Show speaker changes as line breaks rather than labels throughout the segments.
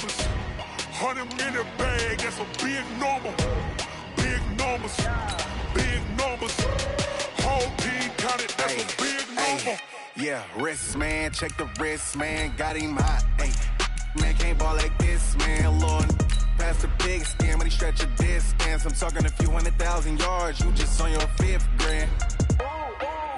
numbers. 100-minute bag, that's a big number. Big numbers, big numbers. Whole team counted, that's a big number.
Yeah, wrist, man, check the wrist, man, got him hot. Ay, man, can't ball like this, man, Lord. Past the big scam, but he stretch a distance. I'm talking a few 100,000 yards, you just on your 5th grand.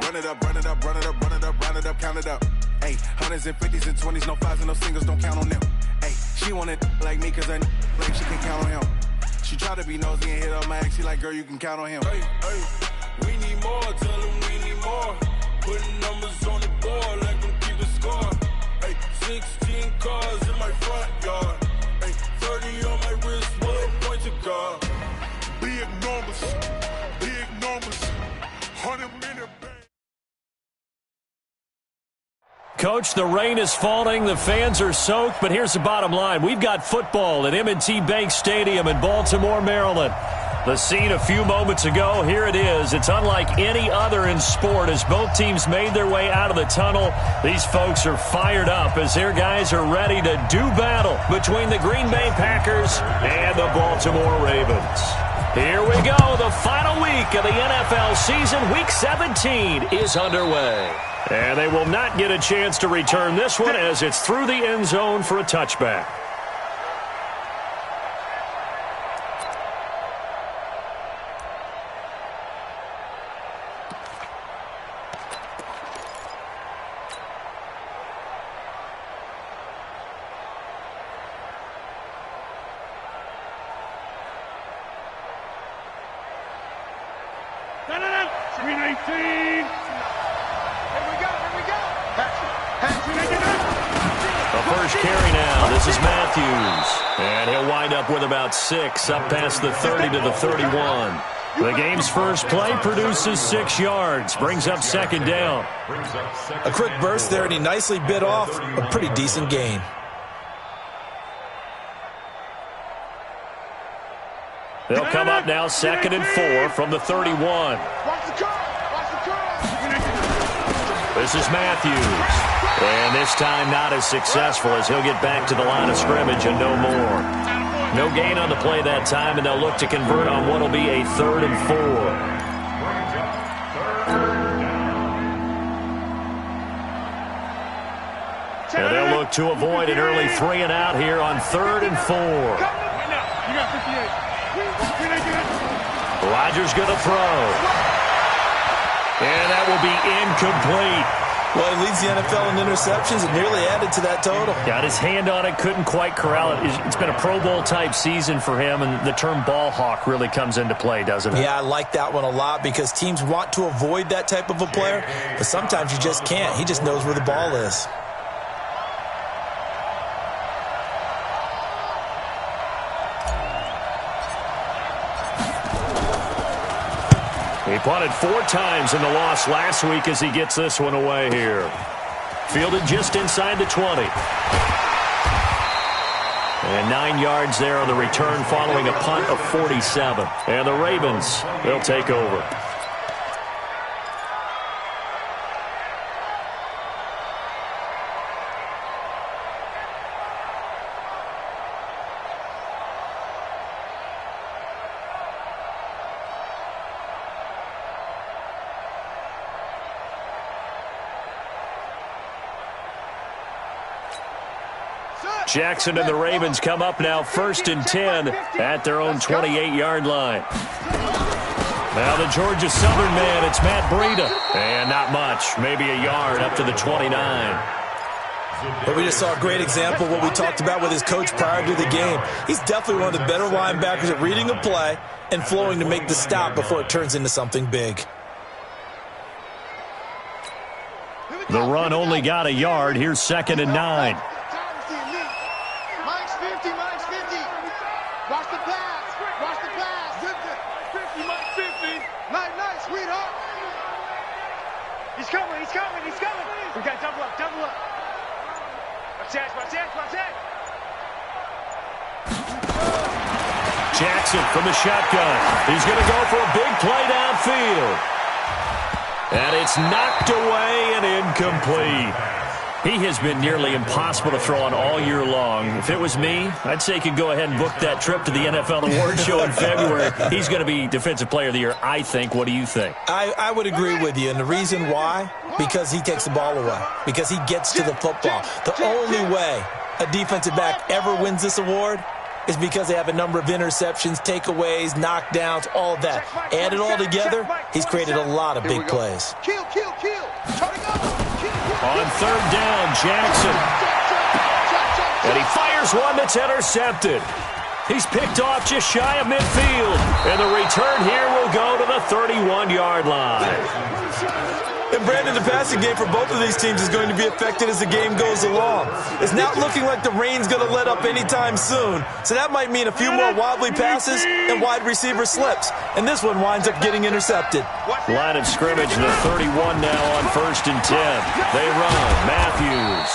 Run it up, run it up, run it up, run it up, round it up, count it up. Ay, hundreds and 50s and 20s, no 5s and no singles, don't count on them. Ay, she want it like me, cause I like she can count on him. She try to be nosy and hit up my ex, she like, girl, you can count on him.
Hey, hey, we need more, tell them we need more. Putting numbers on the board, like them keep a score. Hey, 16 cars in my front yard. Hey, 30 on my wrist, one point to guard. Big numbers, 100-minute bag.
Coach, the rain is falling, the fans are soaked, but here's the bottom line. We've got football at M&T Bank Stadium in Baltimore, Maryland. The scene a few moments ago, here it is. It's unlike any other in sport as both teams made their way out of the tunnel. These folks are fired up as their guys are ready to do battle between the Green Bay Packers and the Baltimore Ravens. Here we go. The final week of the NFL season, Week 17, is underway. And they will not get a chance to return this one as it's through the end zone for a touchback. With about 6, up past the 30 to the 31. The game's first play produces 6 yards, brings up second down.
A quick burst there, and he nicely bit off a pretty decent gain.
They'll come up now, 2nd and 4 from the 31. This is Matthews. And this time not as successful as he'll get back to the line of scrimmage and no more. No gain on the play that time, and they'll look to convert on what will be a 3rd and 4. And they'll look to avoid an early 3 and out here on 3rd and 4. Rodgers going to throw. And that will be incomplete.
Well, he leads the NFL in interceptions and nearly added to that total.
Got his hand on it, couldn't quite corral it. It's been a Pro Bowl-type season for him, and the term ball hawk really comes into play, doesn't it?
Yeah, I like that one a lot because teams want to avoid that type of a player, but sometimes you just can't. He just knows where the ball is.
He punted 4 times in the loss last week as he gets this one away here. Fielded just inside the 20. And 9 yards there on the return following a punt of 47. And the Ravens, they'll take over. Jackson and the Ravens come up now 1st and 10 at their own 28-yard line. Now the Georgia Southern man, it's Matt Breida. And not much, maybe a yard up to the 29.
But we just saw a great example of what we talked about with his coach prior to the game. He's definitely one of the better linebackers at reading a play and flowing to make the stop before it turns into something big.
The run only got a yard. Here's 2nd and 9.
We got double up. Watch that.
Jackson from the shotgun. He's going to go for a big play downfield. And it's knocked away and incomplete. He has been nearly impossible to throw on all year long. If it was me, I'd say he could go ahead and book that trip to the NFL Awards show in February. He's going to be Defensive Player of the Year, I think. What do you think?
I would agree with you, and the reason why? Because he takes the ball away, because he gets to the football. The only way a defensive back ever wins this award is because they have a number of interceptions, takeaways, knockdowns, all of that. Add it all together, he's created a lot of big plays.
On third down, Jackson. And he fires one that's intercepted. He's picked off just shy of midfield. And the return here will go to the 31-yard line.
And Brandon, the passing game for both of these teams is going to be affected as the game goes along. It's not looking like the rain's going to let up anytime soon. So that might mean a few more wobbly passes and wide receiver slips. And this one winds up getting intercepted.
Line of scrimmage, the 31 now on 1st and 10. They run. Matthews.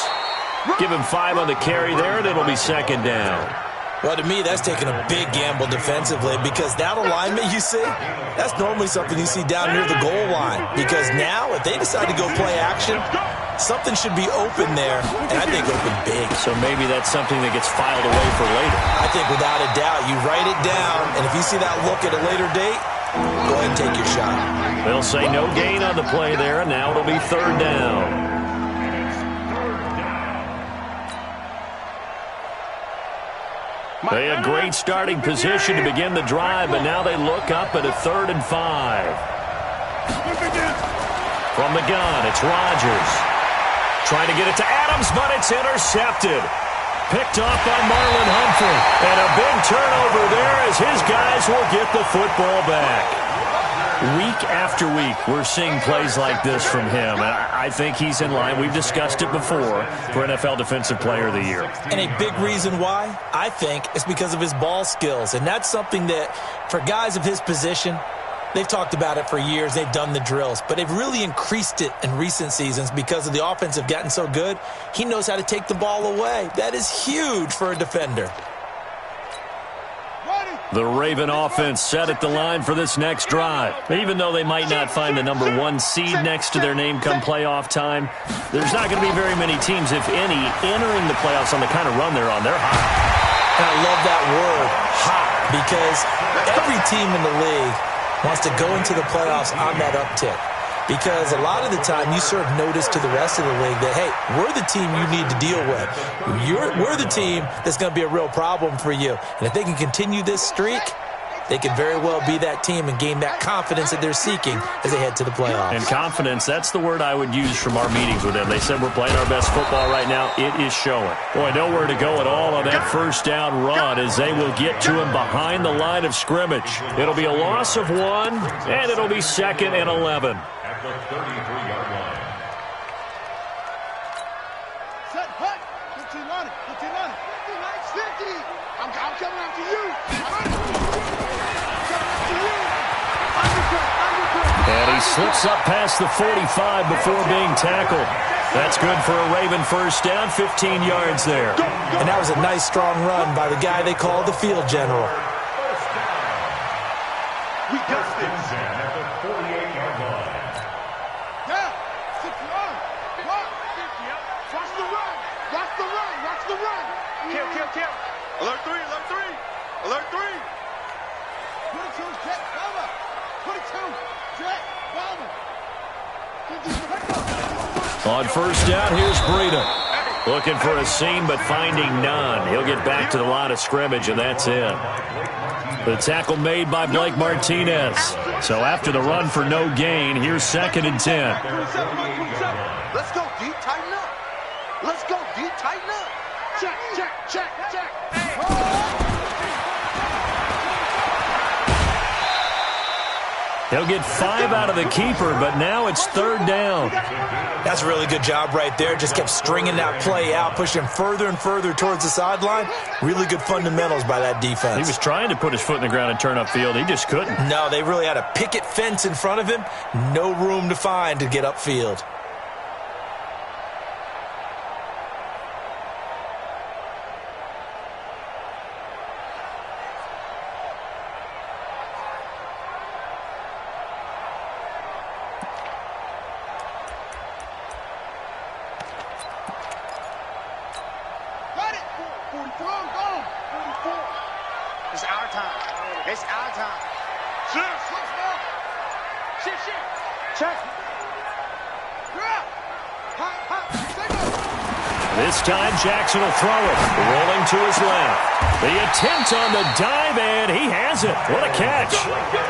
Give him 5 on the carry there, and it'll be 2nd down.
Well, to me, that's taking a big gamble defensively because that alignment you see, that's normally something you see down near the goal line. Because now, if they decide to go play action, something should be open there, and I think open big.
So maybe that's something that gets filed away for later.
I think without a doubt, you write it down, and if you see that look at a later date, go ahead and take your shot.
They'll say no gain on the play there, and now it'll be 3rd down. They had great starting position to begin the drive, but now they look up at a 3rd and 5. From the gun, it's Rodgers. Trying to get it to Adams, but it's intercepted. Picked off by Marlon Humphrey. And a big turnover there as his guys will get the football back. Week after week, we're seeing plays like this from him. And I think he's in line. We've discussed it before for NFL Defensive Player of the Year.
And a big reason why, I think, is because of his ball skills. And that's something that, for guys of his position, they've talked about it for years. They've done the drills. But they've really increased it in recent seasons because of the offense have gotten so good. He knows how to take the ball away. That is huge for a defender.
The Raven offense set at the line for this next drive. Even though they might not find the number 1 seed next to their name come playoff time, there's not going to be very many teams, if any, entering the playoffs on the kind of run they're on. They're hot.
And I love that word, hot, because every team in the league wants to go into the playoffs on that uptick. Because a lot of the time you serve notice to the rest of the league that, hey, we're the team you need to deal with. We're the team that's going to be a real problem for you. And if they can continue this streak, they can very well be that team and gain that confidence that they're seeking as they head to the playoffs.
And confidence, that's the word I would use from our meetings with them. They said we're playing our best football right now. It is showing. Boy, nowhere to go at all on that 1st down run as they will get to him behind the line of scrimmage. It'll be a loss of 1, and it'll be 2nd and 11.
The 33-yard line.
Set, hut. 15 on it. 15 on it. 50. I'm coming after you.
And he slips up past the 45 before being tackled. That's good for a Raven 1st down, 15 yards there.
And that was a nice, strong run by the guy they call the field general.
We got this at the 48-yard line.
Kill. Alert 3. Alert 3. 22, jet, bomber. 22, jet, bomber.
On 1st down, here's Breida. Looking for a seam, but finding none. He'll get back to the line of scrimmage, and that's it. The tackle made by Blake Martinez. So after the run for no gain, here's 2nd and 10.
Let's go deep, tighten up. Let's go deep, tighten up. Check.
He'll get 5 out of the keeper, but now it's 3rd down.
That's a really good job right there. Just kept stringing that play out, pushing him further and further towards the sideline. Really good fundamentals by that defense.
He was trying to put his foot in the ground and turn upfield. He just couldn't.
No, they really had a picket fence in front of him. No room to find to get upfield.
It's our time. It's our time. Shit. Check.
This time Jackson will throw it. Rolling to his left. The attempt on the dive, and he has it. What a catch.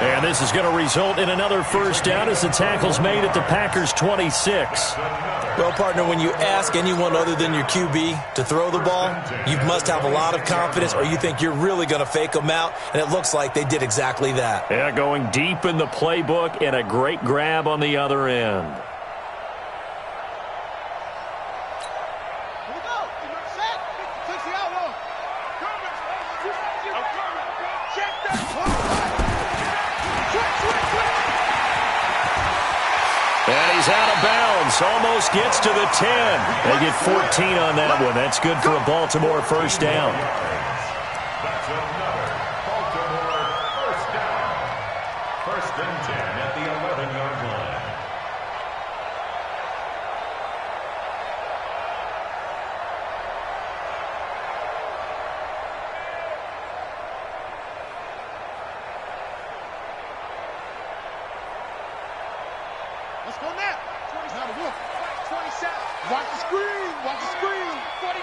And this is going to result in another first down as the tackle's made at the Packers' 26.
Well, partner, when you ask anyone other than your QB to throw the ball, you must have a lot of confidence or you think you're really going to fake them out, and it looks like they did exactly that.
Yeah, going deep in the playbook and a great grab on the other end.
Here we go. Set. Takes the outlaw. Check that.
And he's out of bounds. Almost gets to the 10. They get 14 on that one. That's good for a Baltimore first down.
That's another Baltimore first down. First and 10 at the 11-yard line.
Let's go now. 27. Watch the screen. Watch the screen. 49.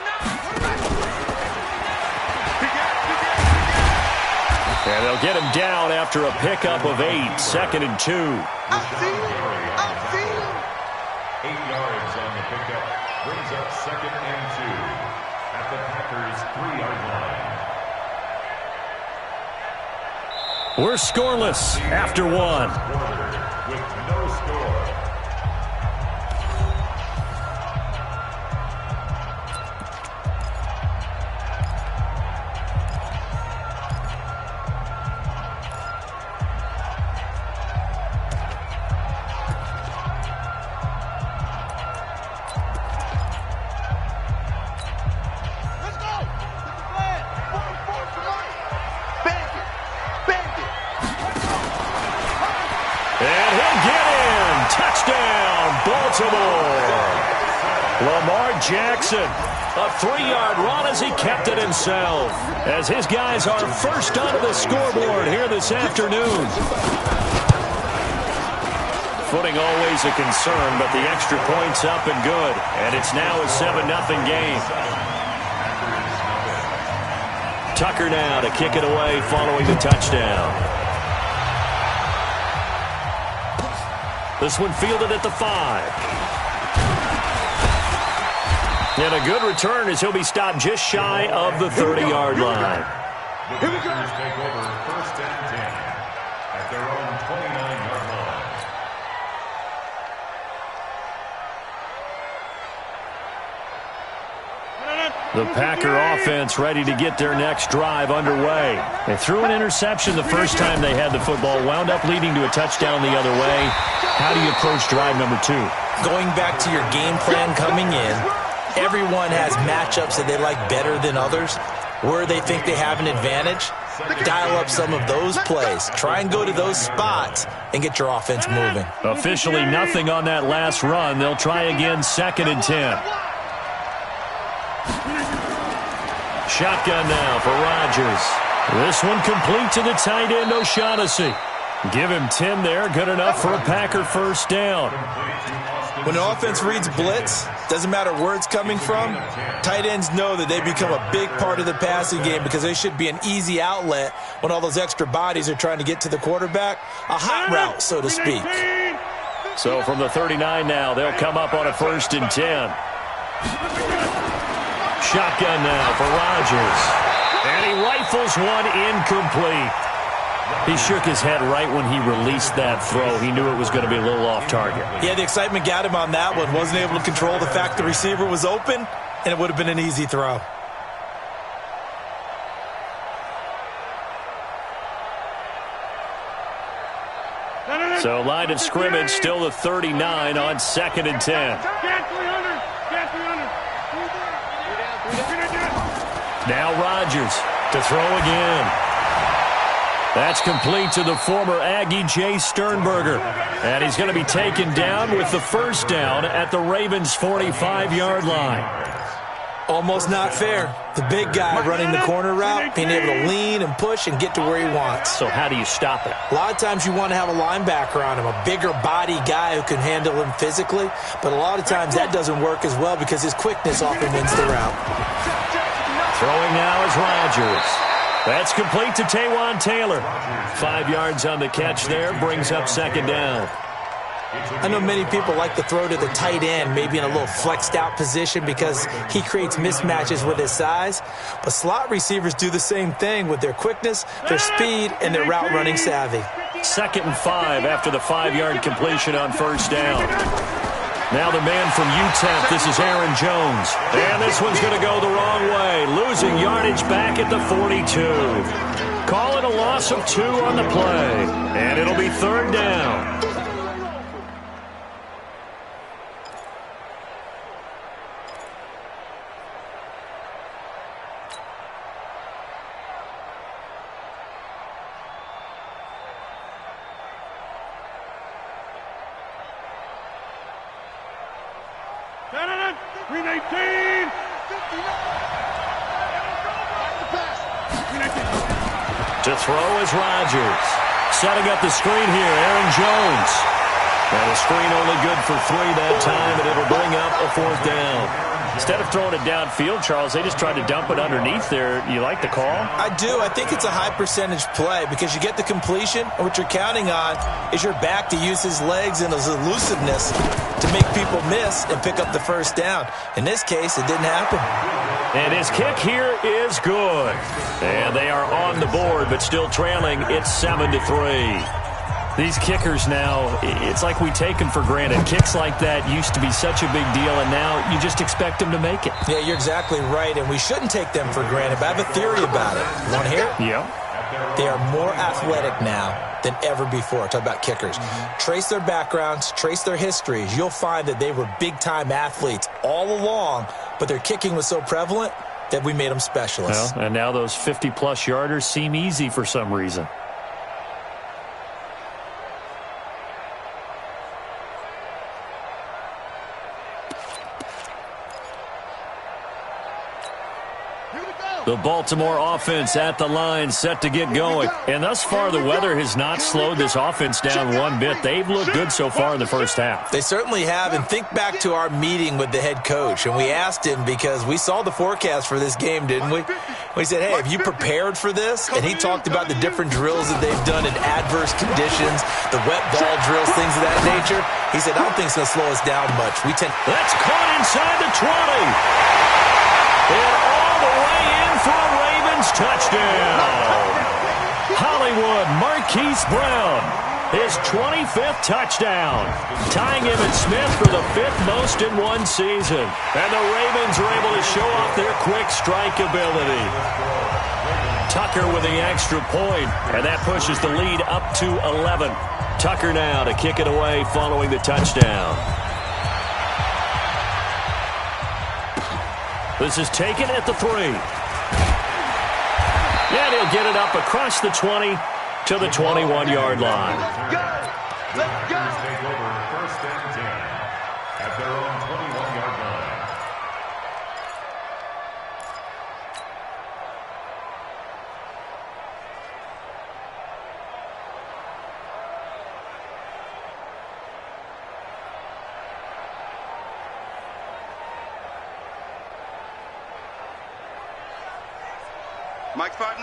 And they'll get him down after a pickup of 8. Second and 2.
I'll see you.
8 yards on the pickup. Brings up second and 2 at the Packers' 3-yard line.
We're scoreless after 1.
With no score.
Let's go. Get the flag. 44 for money. Bang it.
And he'll get in. Touchdown, Baltimore. Lamar Jackson, a 3-yard run as he kept it himself. As his guys are first onto the scoreboard here this afternoon. Footing always a concern, but the extra point's up and good. And it's now a 7-0 game. Tucker now to kick it away following the touchdown. This one fielded at the 5. And a good return as he'll be stopped just shy of the 30-yard line.
The Packers take over first and 10 at their own 29-yard line.
The Packer offense ready to get their next drive underway. They threw an interception the first time they had the football, wound up leading to a touchdown the other way. How do you approach drive number 2?
Going back to your game plan coming in, everyone has matchups that they like better than others. Where they think they have an advantage, dial up some of those plays. Try and go to those spots and get your offense moving.
Officially nothing on that last run. They'll try again, second and 10. Shotgun now for Rodgers. This one complete to the tight end, O'Shaughnessy. Give him 10 there, good enough for a Packer first down.
When the offense reads blitz, doesn't matter where it's coming from, tight ends know that they become a big part of the passing game because they should be an easy outlet when all those extra bodies are trying to get to the quarterback. A hot route, so to speak.
So from the 39 now, they'll come up on a first and 10. Shotgun now for Rodgers. And he rifles one incomplete. He shook his head right when he released that throw. He knew it was going to be a little off target.
Yeah, the excitement got him on that one. Wasn't able to control the fact the receiver was open, and it would have been an easy throw.
So line of scrimmage still the 39 on second and 10. Now Rodgers to throw again. That's complete to the former Aggie, Jay Sternberger. And he's going to be taken down with the first down at the Ravens' 45-yard line.
Almost not fair. The big guy running the corner route, being able to lean and push and get to where he wants.
So how do you stop it?
A lot of times you want to have a linebacker on him, a bigger body guy who can handle him physically, but a lot of times that doesn't work as well because his quickness often wins the route.
Throwing now is Rodgers. That's complete to Taywan Taylor. 5 yards on the catch there, brings up second down.
I know many people like to throw to the tight end, maybe in a little flexed out position because he creates mismatches with his size. But slot receivers do the same thing with their quickness, their speed, and their route running savvy.
2nd and 5 after the 5-yard completion on first down. Now the man from UTEP, this is Aaron Jones. And this one's going to go the wrong way, losing yardage back at the 42. Call it a loss of 2 on the play. And it'll be 3rd down. To throw is Rodgers. Setting up the screen here, Aaron Jones. And a screen only good for 3 that time, and it'll bring up a 4th down. Instead of throwing it downfield, Charles, they just tried to dump it underneath there. You like the call?
I do. I think it's a high percentage play because you get the completion, and what you're counting on is your back to use his legs and his elusiveness to make people miss and pick up the first down. In this case, it didn't happen.
And his kick here is good. And they are on the board, but still trailing. It's 7-3. These kickers now, it's like we take them for granted. Kicks like that used to be such a big deal, and now you just expect them to make it.
Yeah, you're exactly right, and we shouldn't take them for granted, but I have a theory about it. You want to hear it?
Yeah.
They are more athletic now than ever before. Talk about kickers. Trace their backgrounds, trace their histories. You'll find that they were big-time athletes all along, but their kicking was so prevalent that we made them specialists.
Well, and now those 50-plus yarders seem easy for some reason. The Baltimore offense at the line, set to get going. And thus far, the weather has not slowed this offense down one bit. They've looked good so far in the first half.
They certainly have. And think back to our meeting with the head coach. And we asked him because we saw the forecast for this game, didn't we? We said, hey, have you prepared for this? And he talked about the different drills that they've done in adverse conditions, the wet ball drills, things of that nature. He said, I don't think it's going to slow us down much.
That's caught inside the 20. And all the way in for a Ravens touchdown. Hollywood Marquise Brown, his 25th touchdown, tying him and Smith for the 5th most in one season. And the Ravens are able to show off their quick strike ability. Tucker with the extra point, and that pushes the lead up to 11. Tucker now to kick it away following the touchdown. This is taken at the 3. And he'll get it up across the 20 to the 21-yard line.
Let's go. Take over 1st and 10 at their own 21-yard line.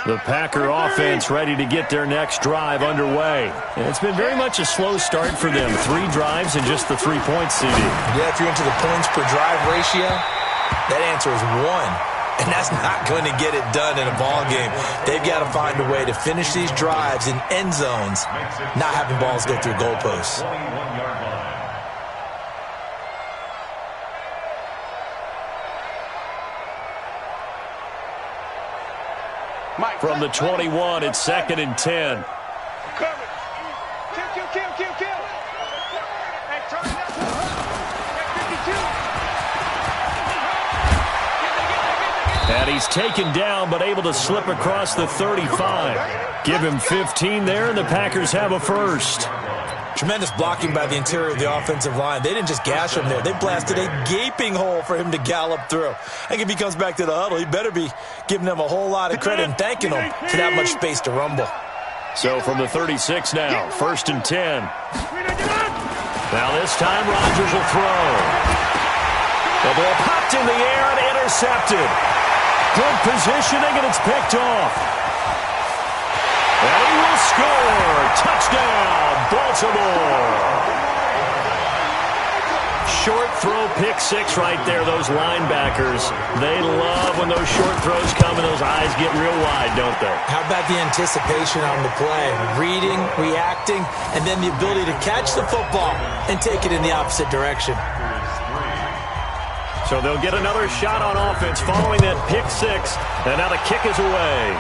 The Packer offense ready to get their next drive underway. And it's been very much a slow start for them. 3 drives and just the 3 points, CD.
Yeah, if you're into the points per drive ratio, that answer is 1. And that's not going to get it done in a ball game. They've got to find a way to finish these drives in end zones, not having balls go through goalposts.
21-yard line.
From the 21, it's 2nd and 10. And he's taken down, but able to slip across the 35. Give him 15 there, and the Packers have a first.
Tremendous blocking by the interior of the offensive line. They didn't just gash him there. They blasted a gaping hole for him to gallop through. I think if he comes back to the huddle, he better be giving them a whole lot of credit and thanking them for that much space to rumble.
So from the 36 now, 1st and 10. Now this time Rodgers will throw. The ball popped in the air and intercepted. Good positioning, and it's picked off. And he will score. Touchdown, Baltimore. Short throw, pick six right there. Those linebackers, they love when those short throws come and those eyes get real wide, don't they?
How about the anticipation on the play? Reading, reacting, and then the ability to catch the football and take it in the opposite direction.
So they'll get another shot on offense following that pick six. And now the kick is away.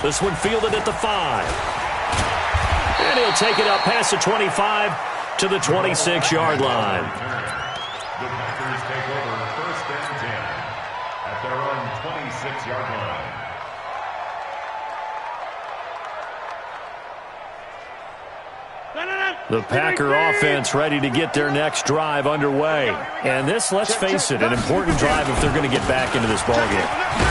This one fielded at the 5. And he'll take it up past the 25 to the 26-yard line.
The Packers take over 1st and 10 at their own 26-yard line.
The Packer offense ready to get their next drive underway. And this, let's face it, an important drive if they're going to get back into this ballgame.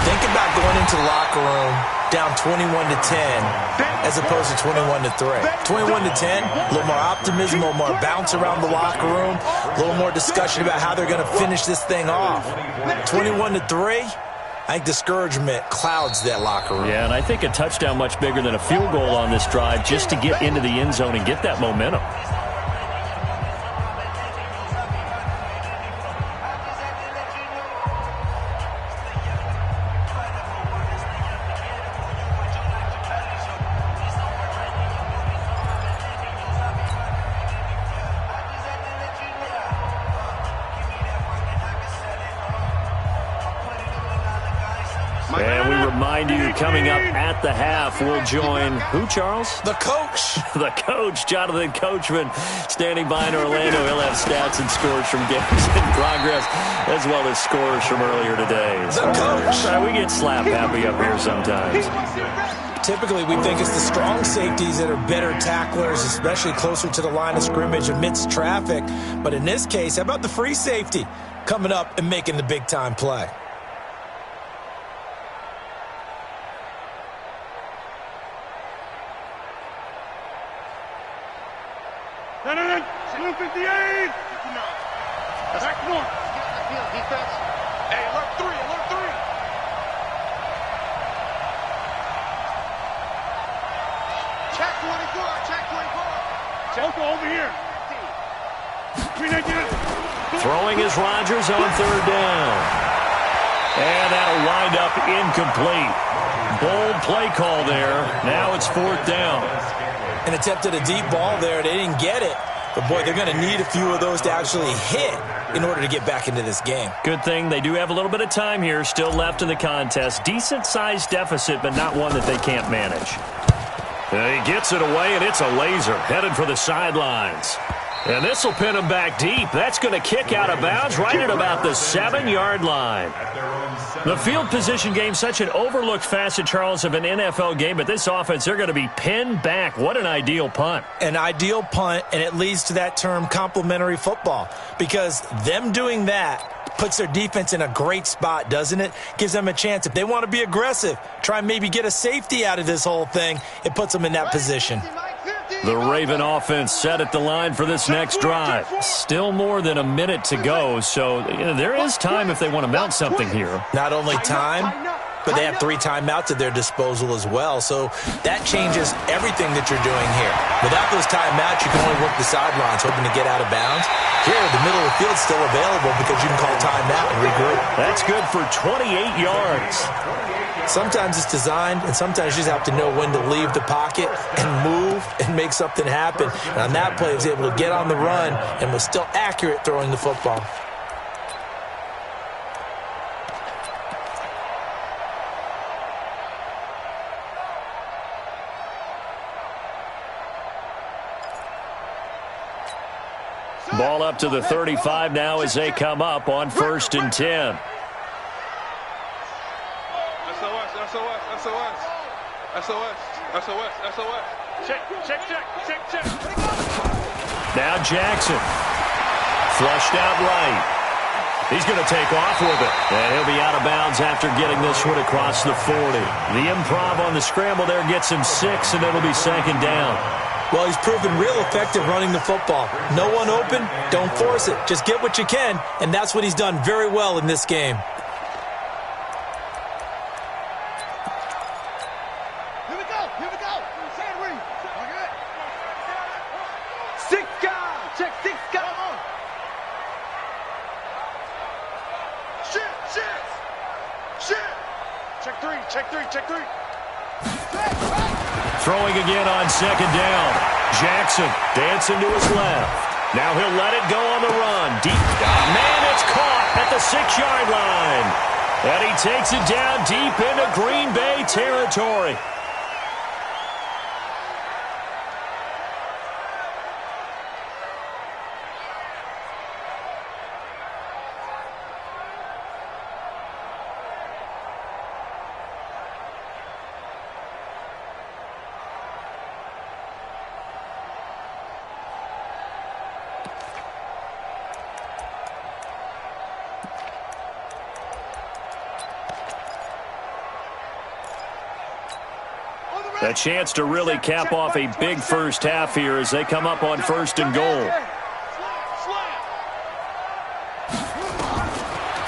Think about going into the locker room down 21-10 as opposed to 21-3. 21-10, a little more optimism, a little more bounce around the locker room, a little more discussion about how they're going to finish this thing off. 21-3, I think discouragement clouds that locker room.
Yeah, and I think a touchdown much bigger than a field goal on this drive just to get into the end zone and get that momentum. And we remind you, coming up at the half, we'll join who, Charles?
The coach.
The coach, Jonathan Coachman, standing by in Orlando. He'll have stats and scores from games in progress, as well as scores from earlier today.
The coach.
We get slap happy up here sometimes.
Typically, we think it's the strong safeties that are better tacklers, especially closer to the line of scrimmage amidst traffic. But in this case, how about the free safety coming up and making the big-time play?
Salute 58! Back north. Get the field defense. Hey, alert 3, alert 3. Check 24, check 24. Chelko over here.
Throwing is Rodgers on 3rd down. And that'll wind up incomplete. Bold play call there. Now it's 4th down.
And attempted a deep ball there. They didn't get it. But, boy, they're going to need a few of those to actually hit in order to get back into this game.
Good thing they do have a little bit of time here still left in the contest. Decent-sized deficit, but not one that they can't manage. He gets it away, and it's a laser headed for the sidelines. And this will pin him back deep. That's going to kick out of bounds right at about the 7-yard line. The field position game, such an overlooked facet, Charles, of an NFL game. But this offense, they're going to be pinned back. What an ideal punt.
An ideal punt, and it leads to that term complementary football. Because them doing that puts their defense in a great spot, doesn't it? Gives them a chance. If they want to be aggressive, try and maybe get a safety out of this whole thing, it puts them in that position.
The Raven offense set at the line for this next drive. Still more than a minute to go, so there is time if they want to mount something here.
Not only time, but they have 3 timeouts at their disposal as well, so that changes everything that you're doing here. Without those timeouts, you can only work the sidelines, hoping to get out of bounds. Here, the middle of the field's still available because you can call timeout and regroup.
That's good for 28 yards.
Sometimes it's designed, and sometimes you just have to know when to leave the pocket and move and make something happen. And on that play, he was able to get on the run and was still accurate throwing the football.
Ball up to the 35 now as they come up on 1st and 10.
SOS, SOS, SOS. SOS, SOS, SOS.
Now Jackson. Flushed out right. He's going to take off with it. And he'll be out of bounds after getting this one across the 40. The improv on the scramble there gets him 6, and it'll be second down.
Well, he's proven real effective running the football. No one open, don't force it. Just get what you can, and that's what he's done very well in this game.
Here we go. Sand read. Okay. Check 6 guys. Shit. Check three.
Throwing again on second down. Jackson dancing to his left. Now he'll let it go on the run. Deep. Man, it's caught at the 6-yard line. And he takes it down deep into Green Bay territory. A chance to really cap off a big first half here as they come up on 1st and goal.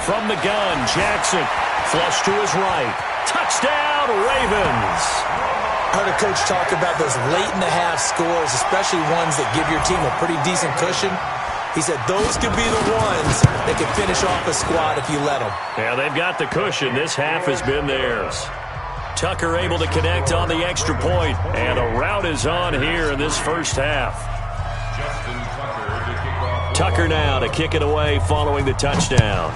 From the gun, Jackson. Flush to his right. Touchdown, Ravens.
I heard a coach talk about those late-in-the-half scores, especially ones that give your team a pretty decent cushion. He said those could be the ones that could finish off a squad if you let them.
Yeah, they've got the cushion. This half has been theirs. Tucker able to connect on the extra point, and a rout is on here in this first half. Tucker now to kick it away following the touchdown.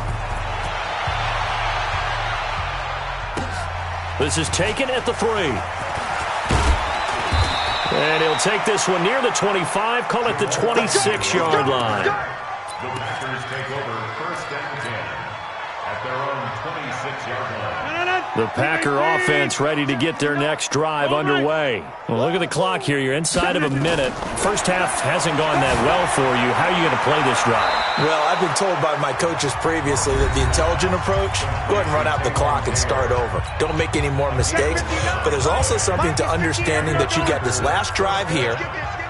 This is taken at the 3. And he'll take this one near the 25, call it the 26-yard line.
The Packers take over 1st and 10 at their own 26-yard line.
The Packer offense ready to get their next drive underway. Well, look at the clock here. You're inside of a minute. First half hasn't gone that well for you. How are you going to play this drive?
Well, I've been told by my coaches previously that the intelligent approach, go ahead and run out the clock and start over. Don't make any more mistakes. But there's also something to understanding that you got this last drive here.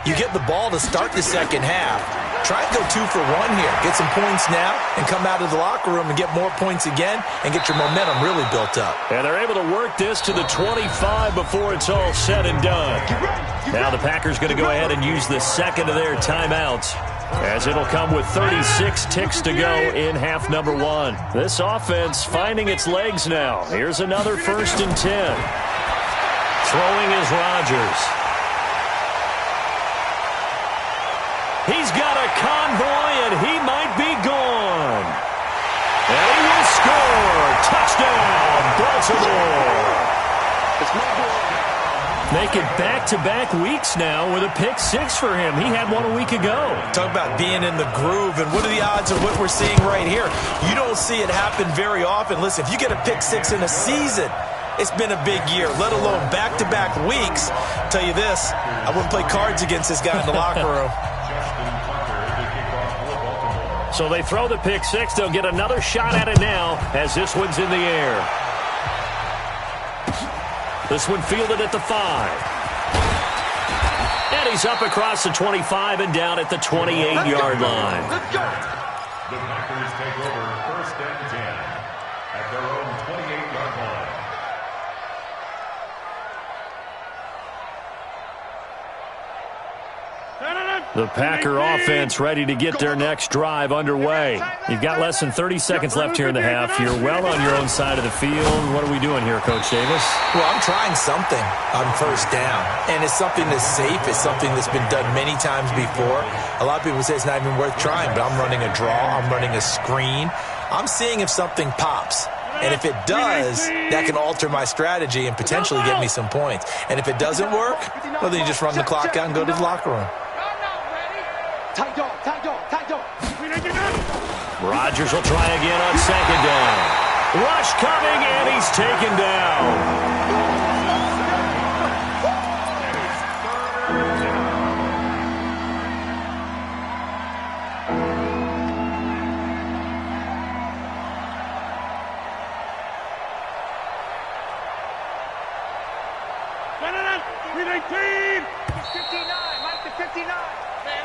You get the ball to start the second half. Try and go 2 for 1 here. Get some points now and come out of the locker room and get more points again and get your momentum really built up.
And they're able to work this to the 25 before it's all said and done. Now the Packers going to go ahead and use the second of their timeouts, as it'll come with 36 ticks to go in half number 1. This offense finding its legs now. Here's another 1st and 10. Throwing is Rodgers. He's got a convoy, and he might be gone. And he will score. Touchdown, Baltimore. Making back-to-back weeks now with a pick 6 for him. He had one a week ago.
Talk about being in the groove, and what are the odds of what we're seeing right here? You don't see it happen very often. Listen, if you get a pick 6 in a season, it's been a big year, let alone back-to-back weeks. I'll tell you this, I wouldn't play cards against this guy in the locker room.
So they throw the pick 6. They'll get another shot at it now as this one's in the air. This one fielded at the 5. And he's up across the 25 and down at the 28-yard line.
The Packers take over 1st and 10 at their own 28-yard line.
The Packer offense ready to get their next drive underway. You've got less than 30 seconds left here in the half. You're well on your own side of the field. What are we doing here, Coach Davis?
Well, I'm trying something on 1st down, and it's something that's safe. It's something that's been done many times before. A lot of people say it's not even worth trying, but I'm running a draw. I'm running a screen. I'm seeing if something pops. And if it does, that can alter my strategy and potentially get me some points. And if it doesn't work, well, then you just run the clock out and go to the locker room.
Tight dog.
Rodgers will try again on 2nd down. Rush coming, and he's taken down.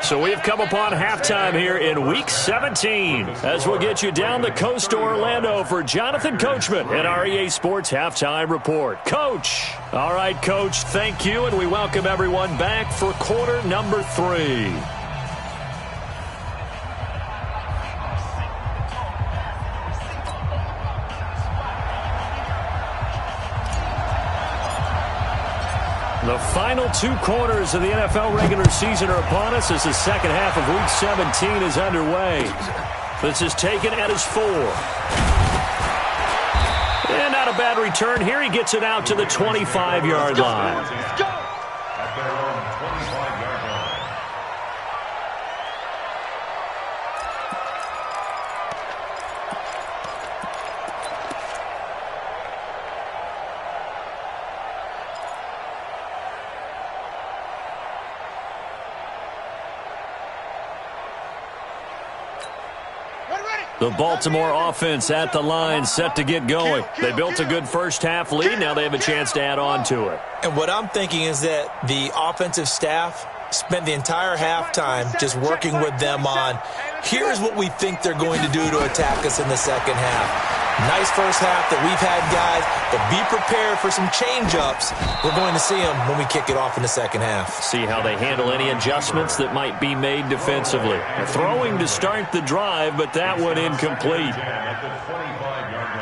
So we've come upon halftime here in Week 17 as we'll get you down the coast to Orlando for Jonathan Coachman at our EA Sports Halftime Report. Coach. All right, Coach, thank you, and we welcome everyone back for quarter number 3. The final 2 quarters of the NFL regular season are upon us as the second half of Week 17 is underway. This is taken at his 4. And not a bad return here. He gets it out to the 25-yard line.
At their own 25-yard line.
The Baltimore offense at the line, set to get going. They built a good first-half lead. Now they have a chance to add on to it.
And what I'm thinking is that the offensive staff spent the entire halftime just working with them on, here's what we think they're going to do to attack us in the second half. Nice first half that we've had, guys, but be prepared for some change-ups. We're going to see them when we kick it off in the second half.
See how they handle any adjustments that might be made defensively. Throwing to start the drive, but that one incomplete.
At the 25-yard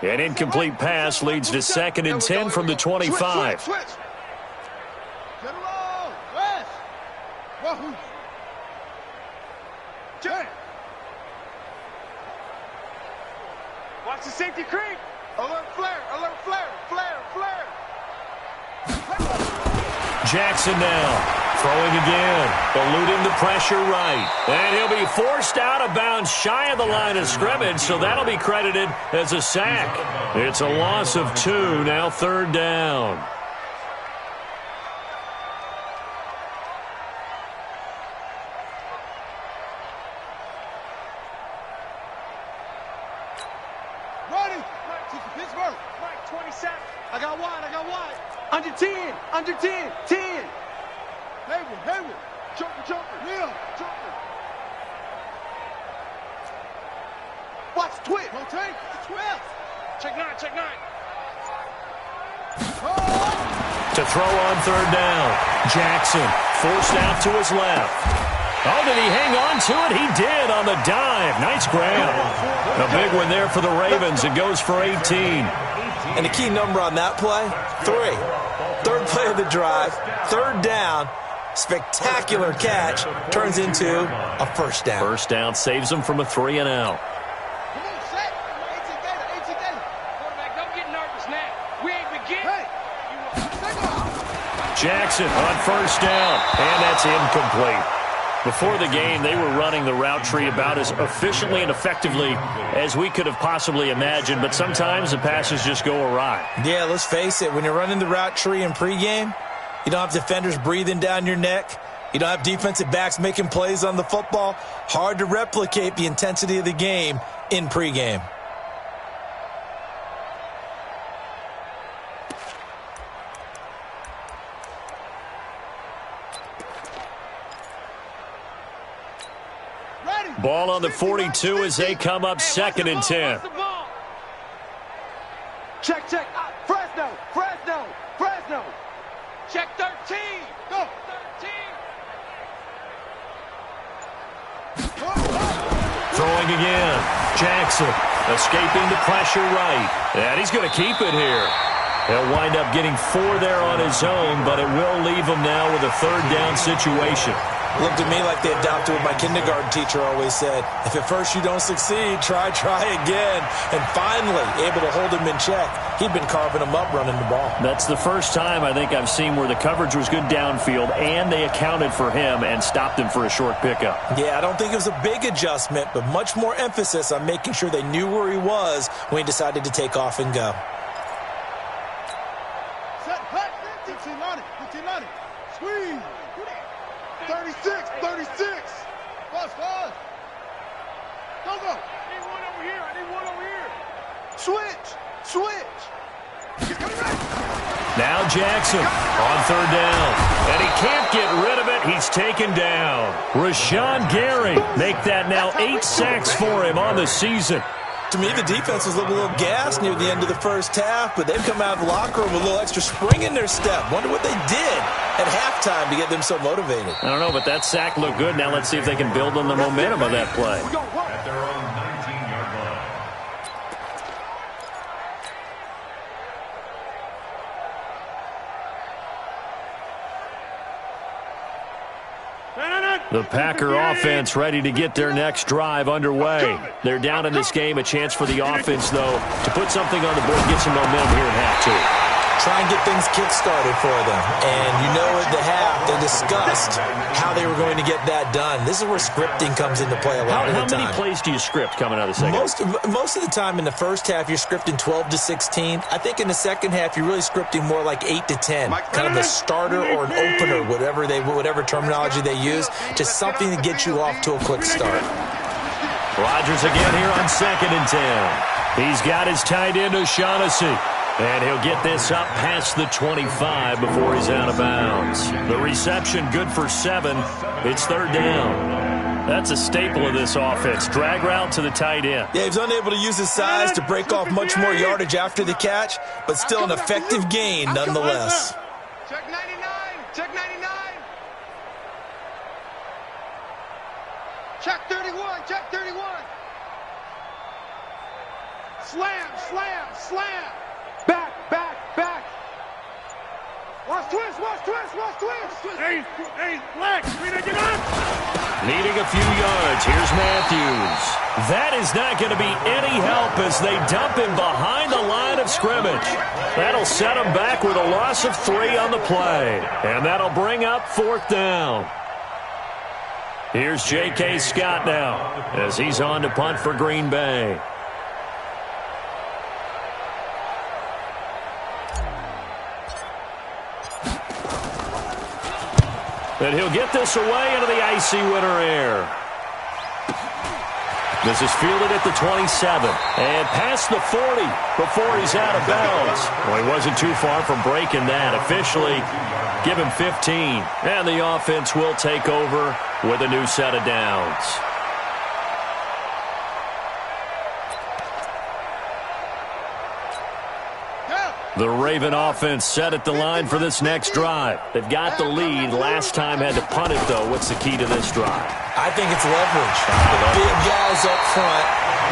line.
An incomplete pass leads to 2nd and 10 from the 25.
Switch. Get around. West. Wahoo. Jay. Watch the safety creep. Alert flare. Alert flare. Flare. Flare.
Jackson now. Throwing again. Eluding the pressure right. And he'll be forced out of bounds shy of the line of scrimmage, so that'll be credited as a sack. It's a loss of 2, now 3rd down.
Ready. Pittsburgh. Mike, 27. I got wide. Under 10. Under 10. 10. Hayward. Jumper. Yeah. Jumper. Watch twitch. Rotate. Twist. Check 9.
To throw on 3rd down. Jackson forced out to his left. Oh, did he hang on to it? He did on the dive. Nice grab. A big one there for the Ravens. It goes for 18.
And the key number on that play, 3. 3rd play of the drive, 3rd down. Spectacular catch turns into a first down.
First down saves them from a 3 and out.
Come on, set. 18 Gator. Quarterback, don't get nervous now. We ain't begin. Hey.
Jackson on first down, and that's incomplete. Before the game, they were running the route tree about as efficiently and effectively as we could have possibly imagined, but sometimes the passes just go awry.
Yeah, let's face it. When you're running the route tree in pregame, you don't have defenders breathing down your neck. You don't have defensive backs making plays on the football. Hard to replicate the intensity of the game in pregame.
Ball on the 42 as they come up 2nd and 10.
Check. Fresno. Check 13. Go. 13.
Throwing again. Jackson escaping the pressure right. And he's going to keep it here. He'll wind up getting 4 there on his own, but it will leave him now with a 3rd down situation.
Looked at me like they adopted what my kindergarten teacher always said. If at first you don't succeed, try again. And finally, able to hold him in check. He'd been carving him up running the ball.
That's the first time I think I've seen where the coverage was good downfield and they accounted for him and stopped him for a short pickup.
Yeah, I don't think it was a big adjustment, but much more emphasis on making sure they knew where he was when he decided to take off and go.
Set, hut, 15 squeeze. 36. Bust. Go. I need one over here.
Now Jackson on third down. And he can't get rid of it. He's taken down. Rashawn Gary make that now 8 sacks for him on the season.
To me, the defense was looking a little gassed near the end of the first half, but they've come out of the locker room with a little extra spring in their step. Wonder what they did at halftime to get them so motivated.
I don't know, but that sack looked good. Now let's see if they can build on the momentum of that play.
At their own 19-yard line.
The Packer offense ready to get their next drive underway. They're down in this game. A chance for the offense, though, to put something on the board, get some momentum here at half two.
Try and get things kick-started for them. And you know at the half, they discussed how they were going to get that done. This is where scripting comes into play a lot of the time.
How many plays do you script coming out of the second?
Most of the time in the first half, you're scripting 12 to 16. I think in the second half, you're really scripting more like 8 to 10. Kind of a starter or an opener, whatever terminology they use, just something to get you off to a quick start.
Rodgers again here on 2nd and 10. He's got his tight end, O'Shaughnessy. And he'll get this up past the 25 before he's out of bounds. The reception good for 7. It's third down. That's a staple of this offense. Drag route to the tight end.
Yeah, he's unable to use his size to break off much more yardage after the catch, but still an effective gain nonetheless.
Check 99. Check 99. Check 31. Check 31. Slam, slam, slam. Back, back, back. Watch twist, watch twist, watch twist. Hey, flex. Get up.
Needing a few yards. Here's Matthews. That is not going to be any help as they dump him behind the line of scrimmage. That'll set him back with a loss of 3 on the play. And that'll bring up 4th down. Here's J.K. Scott now as he's on to punt for Green Bay. And he'll get this away into the icy winter air. This is fielded at the 27. And past the 40 before he's out of bounds. Well, he wasn't too far from breaking that. Officially, give him 15. And the offense will take over with a new set of downs. The Raven offense set at the line for this next drive. They've got the lead. Last time had to punt it, though. What's the key to this drive?
I think it's leverage. The big guys up front.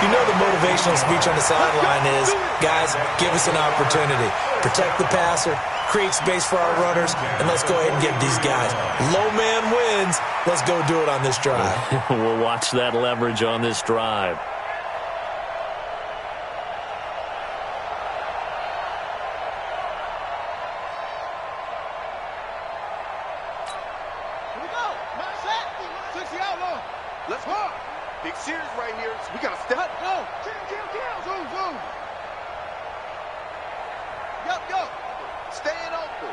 You know the motivational speech on the sideline is, guys, give us an opportunity. Protect the passer, create space for our runners, and let's go ahead and give these guys. Low man wins. Let's go do it on this drive.
We'll watch that leverage on this drive.
Let's go. Big series right here. So we got to step. Go. Kill. Zoom. Go. Staying open.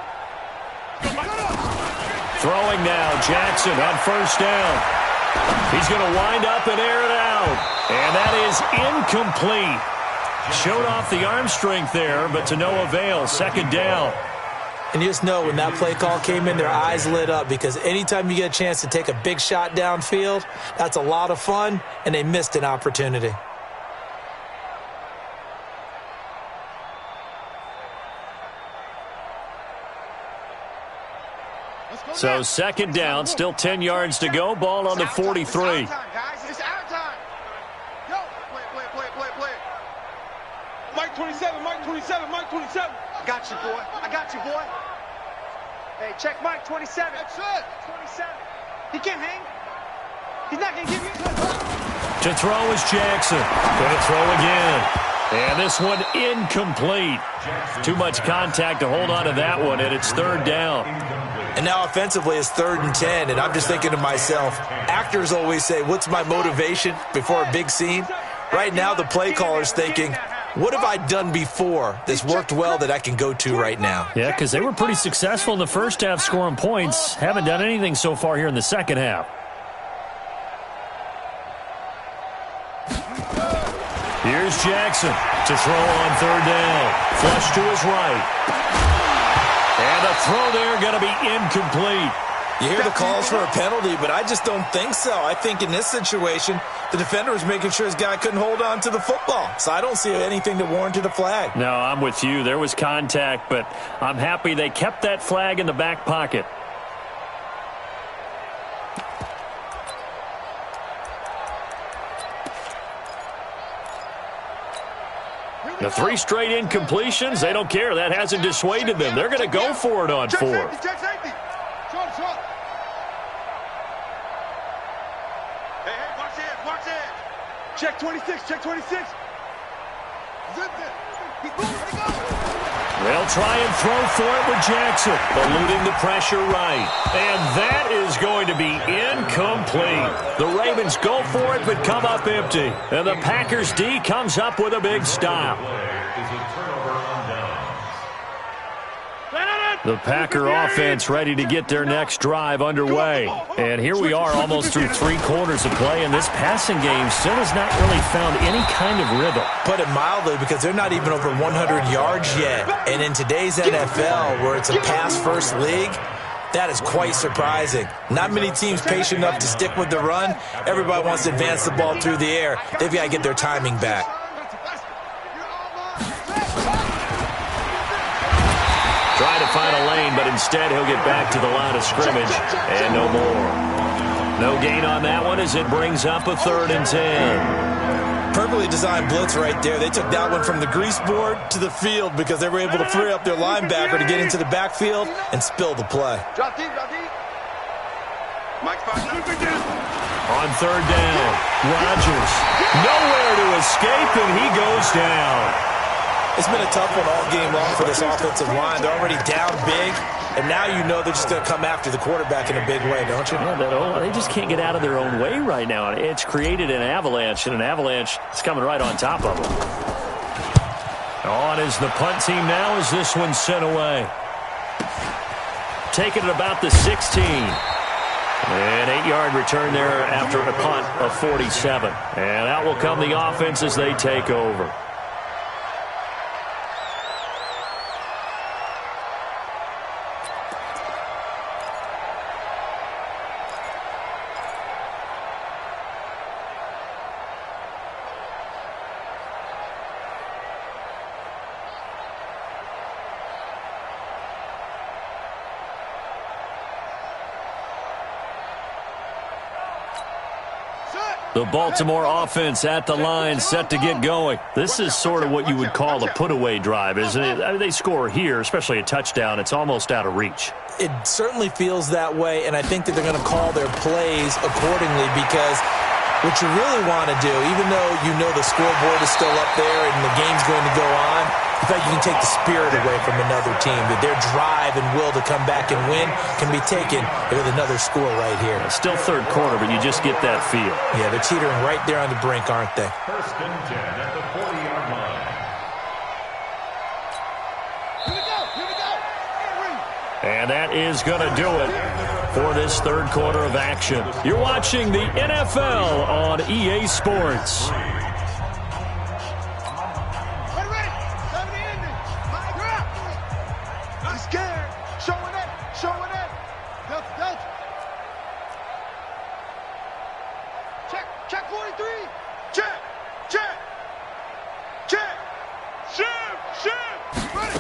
Throwing now. Jackson on first down. He's going to wind up and air it out. And that is incomplete. Showed off the arm strength there, but to no avail. 2nd down.
And you just know when that play call came in, their eyes lit up because anytime you get a chance to take a big shot downfield, that's a lot of fun, and they missed an opportunity.
So 2nd down, still 10 yards to go. Ball on the 43.
It's our time. Yo, play. Mike 27. I got you, boy. Hey, check Mike 27. That's it. 27. He can't hang. He's not going to give you.
To throw is Jackson. Going to throw again. And this one incomplete. Too much contact to hold on to that one, and it's 3rd down.
And now offensively it's 3rd and 10, and I'm just thinking to myself, actors always say, what's my motivation before a big scene? Right now the play caller's thinking, what have I done before that's worked well that I can go to right now?
Yeah, because they were pretty successful in the first half scoring points. Haven't done anything so far here in the second half. Here's Jackson to throw on third down. Flush to his right. And the throw there going to be incomplete.
You hear the calls for a penalty, but I just don't think so. I think in this situation, the defender was making sure his guy couldn't hold on to the football. So I don't see anything that warranted a flag.
No, I'm with you. There was contact, but I'm happy they kept that flag in the back pocket. The 3 straight incompletions, they don't care. That hasn't dissuaded them. They're going to go for it on 4.
Check safety. Short. Hey, watch it. Check 26. Zip it. He goes.
They'll try and throw for it with Jackson, eluding the pressure right. And that is going to be incomplete. The Ravens go for it but come up empty. And the Packers D comes up with a big stop. The Packer offense ready to get their next drive underway. And here we are almost through 3 quarters of play, and this passing game still has not really found any kind of rhythm.
Put it mildly, because they're not even over 100 yards yet. And in today's NFL, where it's a pass-first league, that is quite surprising. Not many teams patient enough to stick with the run. Everybody wants to advance the ball through the air. They've got to get their timing back.
Trying to find a lane, but instead he'll get back to the line of scrimmage, and no more. No gain on that one as it brings up a 3rd and 10.
Perfectly designed blitz right there. They took that one from the grease board to the field because they were able to free up their linebacker to get into the backfield and spill the play.
Drop deep. Mike 5.
On 3rd down, Rodgers nowhere to escape, and he goes down.
It's been a tough one all game long for this offensive line. They're already down big, and now you know they're just going to come after the quarterback in a big way, don't you?
Yeah, they just can't get out of their own way right now. It's created an avalanche, and an avalanche is coming right on top of them. On is the punt team now as this one's sent away. Taking it about the 16. An 8-yard return there after a punt of 47. And out will come the offense as they take over. The Baltimore offense at the line, set to get going. This is sort of what you would call a put-away drive, isn't it? I mean, they score here, especially a touchdown. It's almost out of reach.
It certainly feels that way, and I think that they're going to call their plays accordingly because what you really want to do, even though you know the scoreboard is still up there and the game's going to go on, in fact, you can take the spirit away from another team. That their drive and will to come back and win can be taken with another score right here.
Still 3rd quarter, but you just get that feel.
Yeah, they're teetering right there on the brink, aren't they?
1st and 10 at the 40-yard line.
Here we go.
And that is going to do it for this 3rd quarter of action. You're watching the NFL on EA Sports.
Check 43. Check. Ready.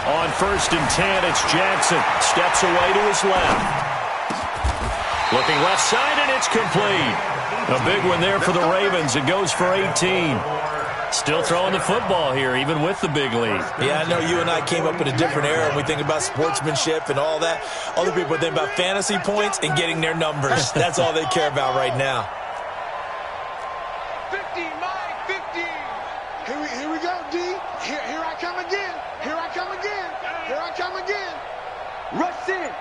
On 1st and 10, it's Jackson. Steps away to his left. Looking left side, and it's complete. A big one there for the Ravens. It goes for 18. Still throwing the football here, even with the big lead.
Yeah, I know you and I came up in a different era, and we think about sportsmanship and all that. Other people think about fantasy points and getting their numbers. That's all they care about right now.
50, Mike, 50. Here we go, D. Here I come again. Rush in.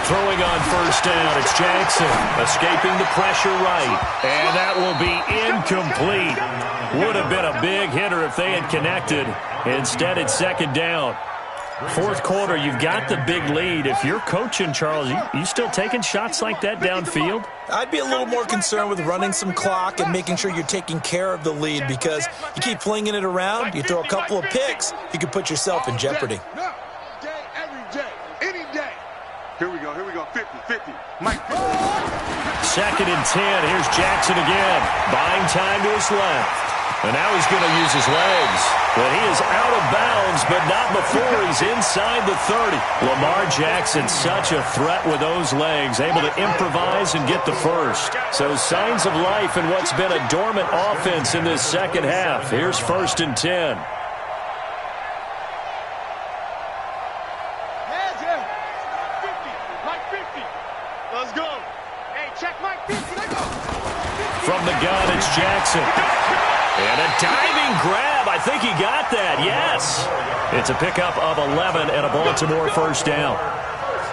Throwing on 1st down, it's Jackson. Escaping the pressure right. And that will be incomplete. Would have been a big hitter if they had connected. Instead, it's 2nd down. Fourth quarter, you've got the big lead. If you're coaching, Charles, you still taking shots like that downfield?
I'd be a little more concerned with running some clock and making sure you're taking care of the lead, because you keep flinging it around, you throw a couple of picks, you can put yourself in jeopardy.
Every day, any day. Here we go, 50-50. Mike.
Second and 10. Here's Jackson again. Buying time to his left. And now he's going to use his legs. But he is out of bounds, but not before he's inside the 30. Lamar Jackson, such a threat with those legs, able to improvise and get the first. So signs of life in what's been a dormant offense in this second half. Here's first and 10.
Let's go. Hey, check Mike 50. Let's go.
From the gun, it's Jackson. And a diving grab. I think he got that. Yes. It's a pickup of 11 and a Baltimore first down.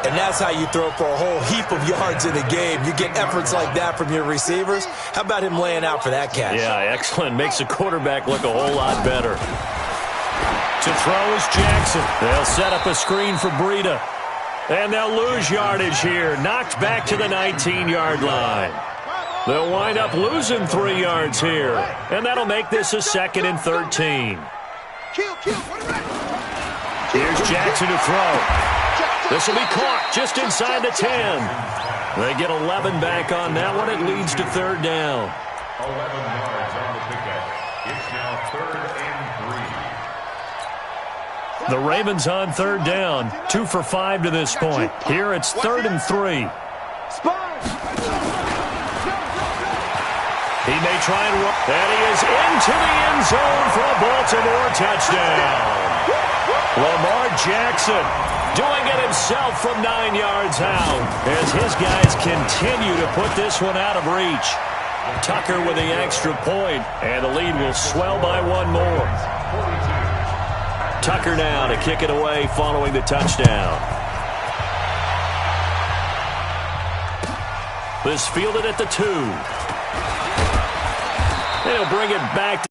And that's how you throw for a whole heap of yards in a game. You get efforts like that from your receivers. How about him laying out for that catch?
Yeah, excellent. Makes the quarterback look a whole lot better. To throw is Jackson. They'll set up a screen for Breida. And they'll lose yardage here. Knocked back to the 19-yard line. They'll wind up losing 3 yards here. And that'll make this a second and 13. Here's Jackson to throw. This will be caught just inside the 10. They get 11 back on that one. It leads to third down.
11 yards on the pickup. It's now 3rd and 3.
The Ravens on third down. 2 for 5 to this point. Here it's 3rd and 3. He may try and run. And he is into the end zone for a Baltimore touchdown. Lamar Jackson doing it himself from 9 yards out as his guys continue to put this one out of reach. Tucker with the extra point, and the lead will swell by 1 more. Tucker now to kick it away following the touchdown. This fielded at the 2. They'll bring it back